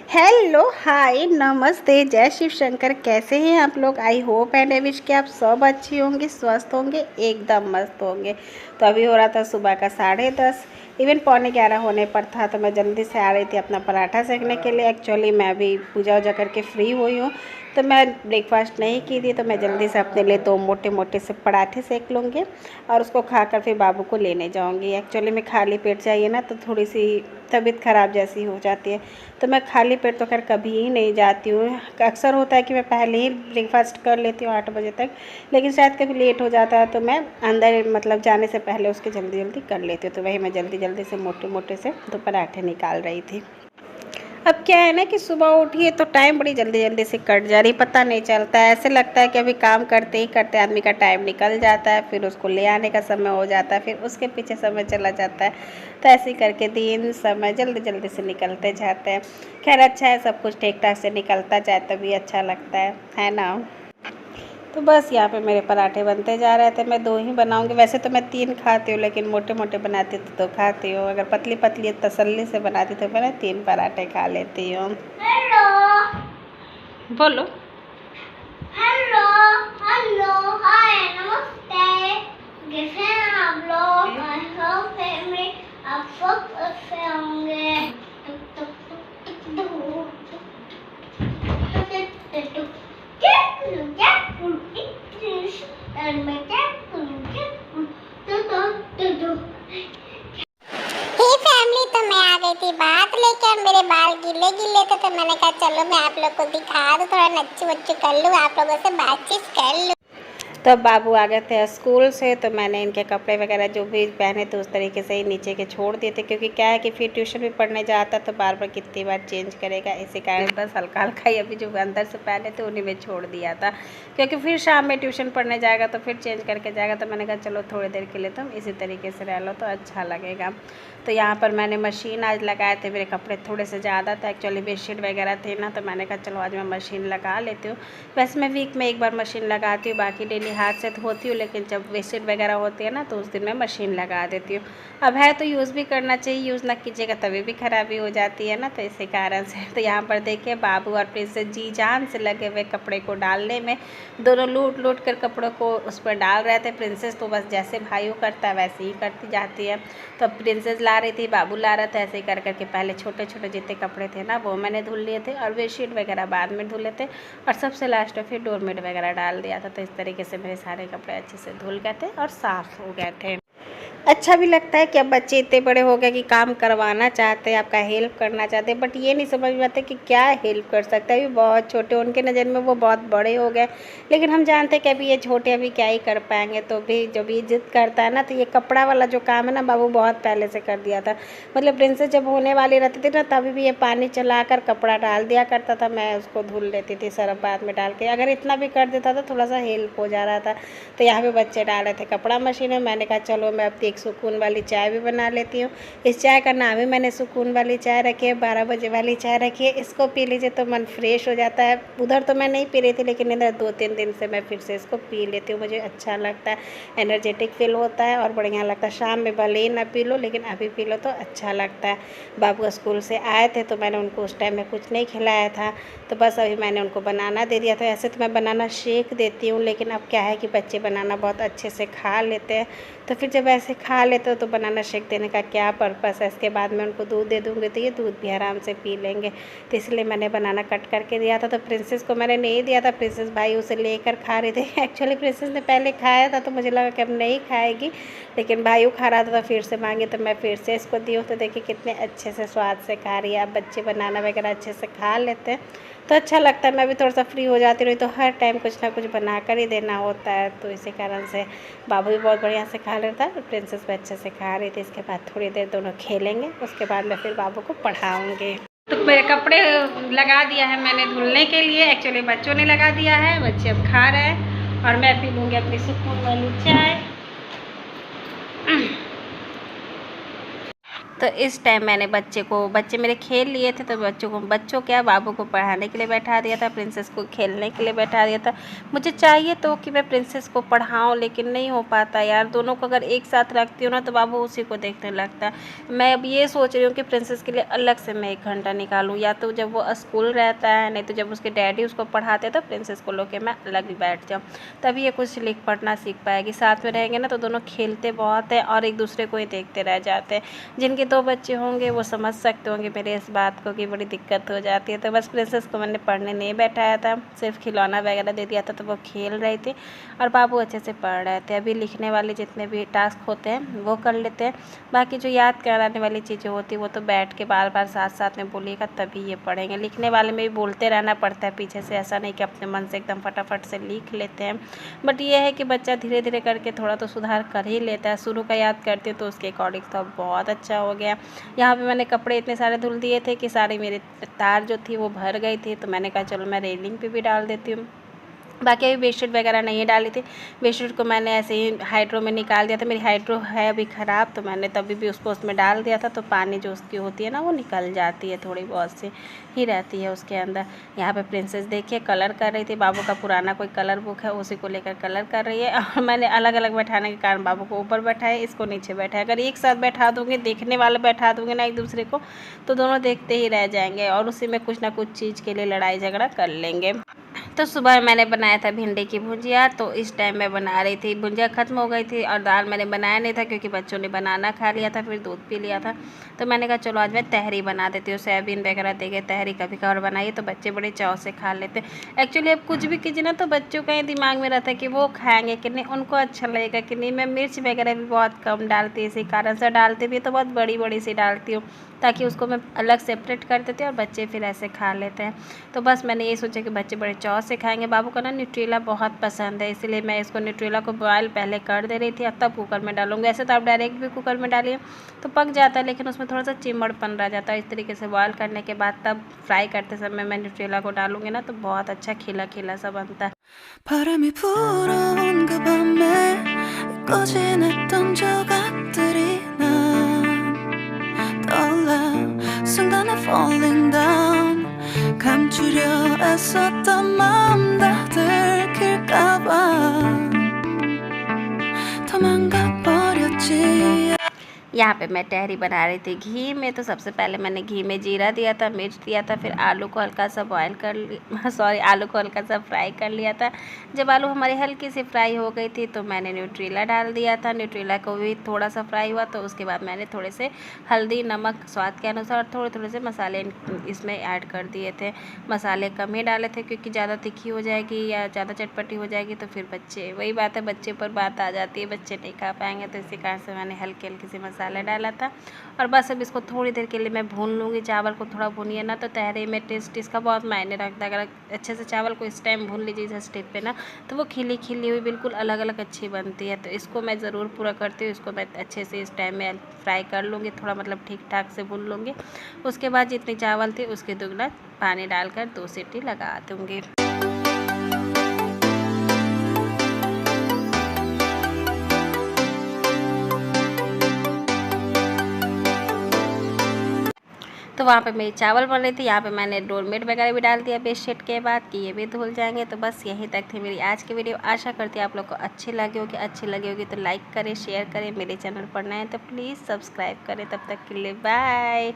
Hello, हाय, नमस्ते, जय शिव शंकर। कैसे हैं आप लोग? I hope and I wish कि आप सब अच्छे होंगे, स्वस्थ होंगे, एकदम मस्त होंगे। तो अभी हो रहा था सुबह का 10:30, इवन 11:15 होने पर था। तो मैं जल्दी से आ रही थी अपना पराठा सेकने के लिए। एक्चुअली मैं अभी पूजा वूजा करके फ्री हुई हूँ, तो मैं ब्रेकफास्ट नहीं की थी। तो मैं जल्दी से अपने लिए 2 मोटे मोटे से पराठे सेक लूँगी और उसको खाकर फिर बाबू को लेने जाऊँगी। एक्चुअली में खाली पेट चाहिए ना, तो थोड़ी सी तबीयत ख़राब जैसी हो जाती है। तो मैं खाली पेट तो खैर कभी ही नहीं जाती हूँ। अक्सर होता है कि मैं पहले ही ब्रेकफास्ट कर लेती हूँ 8 बजे तक, लेकिन शायद कभी लेट हो जाता है तो मैं अंदर मतलब जाने से पहले उसके जल्दी जल्दी कर लेती हूँ। तो वही मैं जल्दी जल्दी से मोटे मोटे से तो पराठे निकाल रही थी। अब क्या है ना कि सुबह उठिए तो टाइम बड़ी जल्दी जल्दी से कट जा रही, पता नहीं चलता है। ऐसे लगता है कि अभी काम करते ही करते आदमी का टाइम निकल जाता है, फिर उसको ले आने का समय हो जाता है, फिर उसके पीछे समय चला जाता है। तो ऐसे ही करके दिन समय जल्दी जल्दी से निकलते जाते हैं। खैर अच्छा है, सब कुछ ठीक ठाक से निकलता जाए तभी अच्छा लगता है ना। तो बस यहाँ पे मेरे पराठे बनते जा रहे थे। मैं 2 ही बनाऊंगी, वैसे तो मैं 3 खाती हूँ, लेकिन मोटे मोटे बनाती तो 2 खाती हूँ। अगर पतली पतली तसल्ली से बनाती तो मैं 3 पराठे खा लेती हूँ। हेलो बोलो। हेलो हेलो हाय नमस्ते, कैसे हैं आप लोग? आई होप फैमिली आप सब अच्छे होंगे। फैमिली तो मैं आ गई थी बात लेकर। मेरे बाल गीले गीले थे तो मैंने कहा चलो मैं आप लोग को दिखा दूँ, थोड़ा नच्ची वच्ची कर लूँ, आप लोगों से बातचीत कर लूँ। तब बाबू आ गए थे स्कूल से, तो मैंने इनके कपड़े वगैरह जो भी पहने थे उस तरीके से ही नीचे के छोड़ दिए थे, क्योंकि क्या है कि फिर ट्यूशन भी पढ़ने जाता तो बार बार कितनी बार चेंज करेगा। इसी कारण बस हल्का हल्का ही अभी जो अंदर से पहने थे उन्हीं में छोड़ दिया था, क्योंकि फिर शाम में ट्यूशन पढ़ने जाएगा तो फिर चेंज करके जाएगा। तो मैंने कहा चलो थोड़ी देर के लिए तुम इसी तरीके से रह लो तो अच्छा लगेगा। तो यहाँ पर मैंने मशीन आज लगाए थे, मेरे कपड़े थोड़े से ज़्यादा थे एक्चुअली, बेडशीट वगैरह थे ना, तो मैंने कहा चलो आज मैं मशीन लगा लेती हूँ। वैसे मैं वीक में एक बार मशीन लगाती हूँ, बाकी डेली हाथ से धोती हूँ, लेकिन जब बेडशीट वगैरह होती है ना तो उस दिन मैं मशीन लगा देती हूँ। अब है तो यूज़ भी करना चाहिए, यूज़ ना कीजिएगा तभी भी खराबी हो जाती है ना, तो इसी कारण से। तो यहाँ पर देखिए बाबू और प्रिंसेस जी जान से लगे हुए कपड़े को डालने में। दोनों लूट लूट कर कपड़ों को उस पर डाल रहे थे। प्रिंसेस तो बस जैसे भाइयों करता है वैसे ही करती जाती है। तो प्रिंसेस ला रही थी, बाबू ला रहा था, ऐसे ही कर करके पहले छोटे छोटे जितने कपड़े थे ना वो मैंने धुल लिए थे, और बेडशीट वगैरह बाद में धुले थे, और सबसे लास्ट में फिर डोरमेट वगैरह डाल दिया था। तो इस तरीके से मेरे सारे कपड़े अच्छे से धुल गए थे और साफ़ हो गए थे। अच्छा भी लगता है कि अब बच्चे इतने बड़े हो गए कि काम करवाना चाहते हैं, आपका हेल्प करना चाहते हैं, बट ये नहीं समझ में आता कि क्या हेल्प कर सकता है। अभी बहुत छोटे, उनके नज़र में वो बहुत बड़े हो गए, लेकिन हम जानते हैं कि अभी ये छोटे, अभी क्या ही कर पाएंगे। तो भी जब ये जिद करता है ना, तो ये कपड़ा वाला जो काम है ना बाबू बहुत पहले से कर दिया था। मतलब प्रिंसेस जब होने वाली रहती थी ना तभी भी ये पानी चला कर कपड़ा डाल दिया करता था, मैं उसको धुल लेती थी सरफ बाद में डाल के। अगर इतना भी कर देता था थोड़ा सा हेल्प हो जा रहा था। तो यहाँ पे बच्चे डाल रहे थे कपड़ा मशीन में, मैंने कहा चलो मैं अब सुकून वाली चाय भी बना लेती हूँ। इस चाय का नाम ही मैंने सुकून वाली चाय रखी है, 12 बजे वाली चाय रखी है। इसको पी लीजिए तो मन फ्रेश हो जाता है। उधर तो मैं नहीं पी रही थी, लेकिन इधर 2-3 दिन से मैं फिर से इसको पी लेती हूँ। मुझे अच्छा लगता है, एनर्जेटिक फील होता है और बढ़िया लगता है। शाम में भले ही ना पी लो, लेकिन अभी पी लो तो अच्छा लगता है। बाबू स्कूल से आए थे तो मैंने उनको उस टाइम में कुछ नहीं खिलाया था, तो बस अभी मैंने उनको बनाना दे दिया था। ऐसे तो मैं बनाना शेक देती हूँ, लेकिन अब क्या है कि बच्चे बनाना बहुत अच्छे से खा लेते हैं, तो फिर जब ऐसे खा लेते हो तो बनाना शेक देने का क्या पर्पस है। इसके बाद मैं उनको दूध दे दूँगी तो ये दूध भी आराम से पी लेंगे, तो इसलिए मैंने बनाना कट करके दिया था। तो प्रिंसेस को मैंने नहीं दिया था, प्रिंसेस भाई उसे लेकर खा रही थी। एक्चुअली प्रिंसेस ने पहले खाया था तो मुझे लगा कि अब नहीं खाएगी, लेकिन भाइयों खा रहा था तो फिर से मांगी, तो मैं फिर से इसको दी हूँ। तो देखिए कितने अच्छे से स्वाद से खा रही है। अब बच्चे बनाना वगैरह अच्छे से खा लेते हैं तो अच्छा लगता है। मैं भी थोड़ा सा फ्री हो जाती रही, तो हर टाइम कुछ ना कुछ बना कर ही देना होता है, तो इसी कारण से बाबू भी बहुत बढ़िया से खा लेता है, प्रिंसेस भी अच्छे से खा रही थी। इसके बाद थोड़ी देर दोनों खेलेंगे, उसके बाद मैं फिर बाबू को पढ़ाऊँगी। तो मेरे कपड़े लगा दिया है मैंने धुलने के लिए, एक्चुअली बच्चों ने लगा दिया है, बच्चे अब खा रहे हैं और मैं पी लूँगी अपनी सुकून वाली चाय। तो इस टाइम मैंने बच्चे मेरे खेल लिए थे, तो बच्चों क्या बाबू को पढ़ाने के लिए बैठा दिया था, प्रिंसेस को खेलने के लिए बैठा दिया था। मुझे चाहिए तो कि मैं प्रिंसेस को पढ़ाऊँ, लेकिन नहीं हो पाता यार। दोनों को अगर एक साथ रखती हूँ ना तो बाबू उसी को देखने लगता है। मैं अब ये सोच रही हूँ कि प्रिंसेस के लिए अलग से मैं 1 घंटा निकालूँ, या तो जब वो स्कूल रहता है, नहीं तो जब उसके डैडी उसको पढ़ाते तो प्रिंसेस को लेकर मैं अलग ही बैठ जाऊँ, तभी ये कुछ लिख पढ़ना सीख पाएगी। साथ में रहेंगे ना तो दोनों खेलते बहुत हैं और एक दूसरे को ही देखते रह जाते हैं। जिनके 2 बच्चे होंगे वो समझ सकते होंगे मेरे इस बात को कि बड़ी दिक्कत हो जाती है। तो बस प्रिंसेस को मैंने पढ़ने नहीं बैठाया था, सिर्फ खिलौना वगैरह दे दिया था, तो वो खेल रही थी और बाबू अच्छे से पढ़ रहे थे। अभी लिखने वाले जितने भी टास्क होते हैं वो कर लेते हैं, बाकी जो याद कराने वाली चीज़ें होती है वो तो बैठ के बार बार साथ साथ में बोलिएगा तभी ये पढ़ेंगे। लिखने वाले में भी बोलते रहना पड़ता है पीछे से, ऐसा नहीं कि अपने मन से एकदम फटाफट से लिख लेते हैं। बट ये है कि बच्चा धीरे धीरे करके थोड़ा तो सुधार कर ही लेता है। शुरू का याद करते तो उसके अकॉर्डिंग तो बहुत अच्छा हो गया। यहाँ पे मैंने कपड़े इतने सारे धुल दिए थे कि सारी मेरी तार जो थी वो भर गई थी, तो मैंने कहा चलो मैं रेलिंग पे भी डाल देती हूँ। बाकी अभी बेडशीट वगैरह नहीं डाली थी, बेडशीट को मैंने ऐसे ही हाइड्रो में निकाल दिया था। मेरी हाइड्रो है अभी ख़राब, तो मैंने तभी भी उसको उसमें डाल दिया था, तो पानी जो उसकी होती है ना वो निकल जाती है, थोड़ी बहुत सी ही रहती है उसके अंदर। यहाँ पे प्रिंसेस देखिए कलर कर रही थी, बाबू का पुराना कोई कलर बुक है उसी को लेकर कलर कर रही है। और मैंने अलग अलग बैठाने के कारण बाबू को ऊपर बैठाया, इसको नीचे बैठाया। अगर एक साथ बैठा दूँगी, देखने वाले बैठा दूँगी ना एक दूसरे को, तो दोनों देखते ही रह जाएंगे और उसी में कुछ ना कुछ चीज़ के लिए लड़ाई झगड़ा कर लेंगे। तो सुबह मैंने बनाया था भिंडी की भुजिया, तो इस टाइम मैं बना रही थी। भुजिया ख़त्म हो गई थी और दाल मैंने बनाया नहीं था क्योंकि बच्चों ने बनाना खा लिया था, फिर दूध पी लिया था। तो मैंने कहा चलो आज मैं तहरी बना देती हूँ, सोयाबीन वगैरह दे के तहरी कभी कभार बनाइए तो बच्चे बड़े चाव से खा लेते हैं। एक्चुअली अब कुछ भी कीजिए ना तो बच्चों का ही दिमाग में रहता है कि वो खाएँगे कि नहीं, उनको अच्छा लगेगा कि नहीं। मैं मिर्च वगैरह भी बहुत कम डालती हूँ, इसी कारण से डालती भी तो बहुत बड़ी बड़ी सी डालती हूँ, ताकि उसको मैं अलग सेपरेट कर देती हूँ और बच्चे फिर ऐसे खा लेते हैं। तो बस मैंने ये सोचा कि बच्चे बड़े चाव से खाएंगे। बाबू को ना न्यूट्रेला बहुत पसंद है, इसलिए मैं इसको न्यूट्रेला को बॉयल पहले कर दे रही थी, अब तब कुकर में डालूंगी। ऐसे तो आप डायरेक्ट भी कुकर में डालिए तो पक जाता है, लेकिन उसमें थोड़ा सा चिमड़पन रह जाता है। इस तरीके से बॉयल करने के बाद तब फ्राई करते समय मैं न्यूट्रेला को डालूंगी ना तो बहुत अच्छा खिला खिला सा बनता है। 바람이 불어온 그 밤에 꺼진했던 조각들이 난 떠올라 순간에 falling down 감추려 애썼던 마음 다 들킬까봐 도망가 버렸지 यहाँ पे मैं तहरी बना रही थी घी में। तो सबसे पहले मैंने घी में जीरा दिया था, मिर्च दिया था, फिर आलू को हल्का सा बॉयल कर लिया, सॉरी आलू को हल्का सा फ्राई कर लिया था। जब आलू हमारी हल्की सी फ्राई हो गई थी तो मैंने न्यूट्रेला डाल दिया था। न्यूट्रेला को भी थोड़ा सा फ्राई हुआ तो उसके बाद मैंने थोड़े से हल्दी नमक स्वाद के अनुसार और थोड़े थोड़े से मसाले इसमें ऐड कर दिए थे। मसाले कम ही डाले थे क्योंकि ज़्यादा तीखी हो जाएगी या ज़्यादा चटपटी हो जाएगी तो फिर बच्चे, वही बात है बच्चे पर बात आ जाती है, बच्चे नहीं खा पाएंगे। तो इसी कारण से मैंने हल्की हल्की सी मसाला डाला था और बस अब इसको थोड़ी देर के लिए मैं भून लूँगी। चावल को थोड़ा भूनिए ना तो तहरी में टेस्ट इसका बहुत मायने रखता है। अगर अच्छे से चावल को इस टाइम भून लीजिए इस स्टेप पे ना तो वो खिली खिली हुई बिल्कुल अलग अलग अच्छी बनती है। तो इसको मैं ज़रूर पूरा करती हूँ, इसको मैं अच्छे से इस टाइम में फ्राई कर लूँगी, थोड़ा मतलब ठीक ठाक से भून लूँगी। उसके बाद जितनी चावल थी उसके दुगना पानी डालकर 2 सीटी लगा दूँगी। तो वहाँ पे मेरी चावल बन रही थी, यहाँ पे मैंने डोरमेट वगैरह भी डाल दिया बेडशीट के बाद कि ये भी धुल जाएंगे। तो बस यहीं तक थी मेरी आज की वीडियो। आशा करती है आप लोग को अच्छी लगी होगी तो लाइक करें, शेयर करें। मेरे चैनल पर नए हैं तो प्लीज़ सब्सक्राइब करें। तब तक के लिए बाय।